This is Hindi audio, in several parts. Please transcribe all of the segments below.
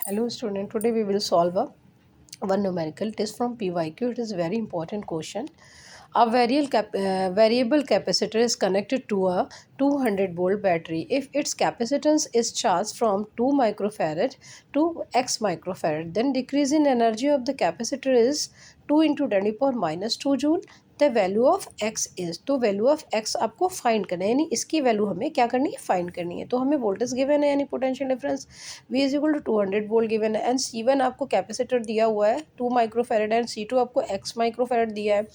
Hello student, today we will solve one numerical test from PYQ. It is a very important question. A variable capacitor is connected to a 200 volt battery. If its capacitance is charged from 2 microfarad to x microfarad, then decrease in energy of the capacitor is 2 into 10 power minus 2 joule. The value of x is, तो वैल्यू ऑफ एक्स आपको फाइंड करना है, यानी इसकी वैल्यू हमें क्या करनी है, फाइंड करनी है। तो हमें वोल्टेज गिवन है यानी potential difference V is equal to 200 volt given है एंड C1 आपको कैपेसिटर दिया हुआ है 2 माइक्रोफेरेड एंड C2 आपको x माइक्रोफेरेड दिया है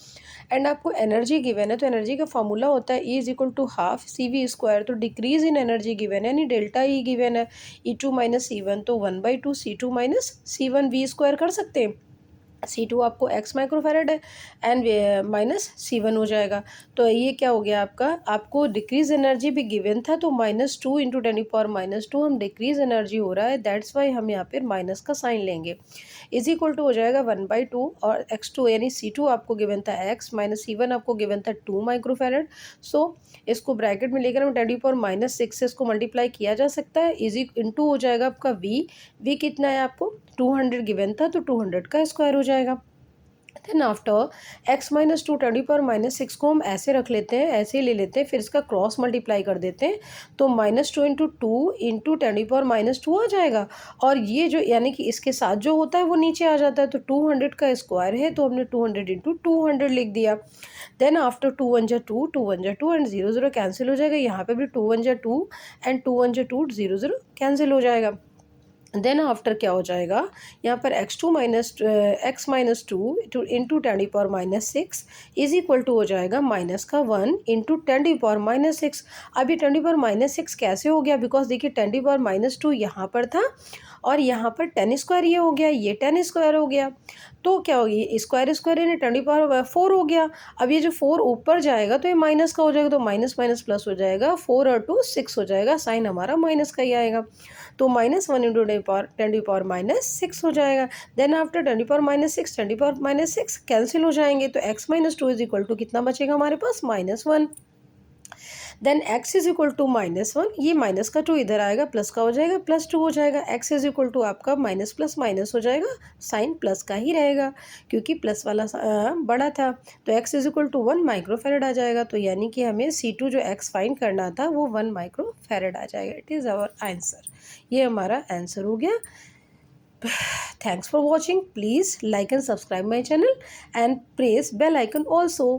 एंड आपको एनर्जी गिवन है। तो एनर्जी का फॉर्मूला होता है E is equal to half CV square. तो डिक्रीज इन एनर्जी गिवन है यानी डेल्टा E गिवन है E2 माइनस C1, तो 1/2 C2 minus C1 V square कर सकते हैं। C2 आपको x माइक्रोफेरेड है एंड माइनस C1 हो जाएगा। तो ये क्या हो गया आपका, आपको डिक्रीज एनर्जी भी गिवन था तो -2 इंटू 10⁻², हम डिक्रीज एनर्जी हो रहा है, दैट्स वाई हम यहाँ पे माइनस का साइन लेंगे। इज इक्वल टू हो जाएगा 1/2 और x2 यानी C2 आपको गिवन था x माइनस C1 आपको गिवन था 2 माइक्रोफेरेड। सो इसको ब्रैकेट में लेकर हम 10⁻6 से इसको मल्टीप्लाई किया जा सकता है। इज इंटू हो जाएगा आपका v कितना है आपको 200 गिवन था तो 200 का स्क्वायर हो जाएगा। देन आफ्टर x माइनस 2 10⁻6 को हम ऐसे रख लेते हैं, ऐसे ही ले लेते हैं, फिर इसका क्रॉस मल्टीप्लाई कर देते हैं तो -2 इंटू 2 इंटू 10⁻2 आ जाएगा। और ये जो यानी कि इसके साथ जो होता है वो नीचे आ जाता है, तो 200 का स्क्वायर है तो हमने 200 इंटू 200 लिख दिया। देन आफ्टर 2 1 जा 2 2 1 जा 2 एंड 0 0 कैंसिल हो जाएगा। यहाँ पे भी 2 1 जा 2 एंड 2 1 जा 2 0 0 कैंसिल हो जाएगा। देन आफ्टर क्या हो जाएगा, यहाँ पर x2 minus x minus 2 into 10⁻6 is equal to हो जाएगा माइनस का 1 इंटू 10⁻6। अब ये 10⁻6 कैसे हो गया, बिकॉज देखिए 10⁻2 यहाँ पर था और यहाँ पर 10 स्क्वायर ये हो गया, ये 10 स्क्वायर हो गया, तो क्या हो गया स्क्वायर स्क्वायर यानी 10⁻4 हो गया। अब ये जो 4 ऊपर जाएगा तो ये माइनस का हो जाएगा, तो माइनस माइनस प्लस हो जाएगा, 4 और 2 6 हो जाएगा, साइन हमारा माइनस का ही आएगा। तो -1 इंटू 10⁻6 हो जाएगा। देन आफ्टर 10⁻6 कैंसिल हो जाएंगे, तो x minus 2 is equal to कितना बचेगा हमारे पास -1। Then x is equal to -1, ये माइनस का 2 इधर आएगा, प्लस का हो जाएगा, +2 हो जाएगा। x इज इक्वल टू आपका माइनस प्लस माइनस हो जाएगा, साइन प्लस का ही रहेगा क्योंकि प्लस वाला बड़ा था। तो x is equal to 1 microfarad आ जाएगा। तो यानी कि हमें C2 जो x फाइंड करना था वो 1 माइक्रोफेरेड आ जाएगा। इट इज़ आवर आंसर, ये हमारा आंसर हो गया। Thanks for watching. Please like and subscribe my channel and press bell icon also.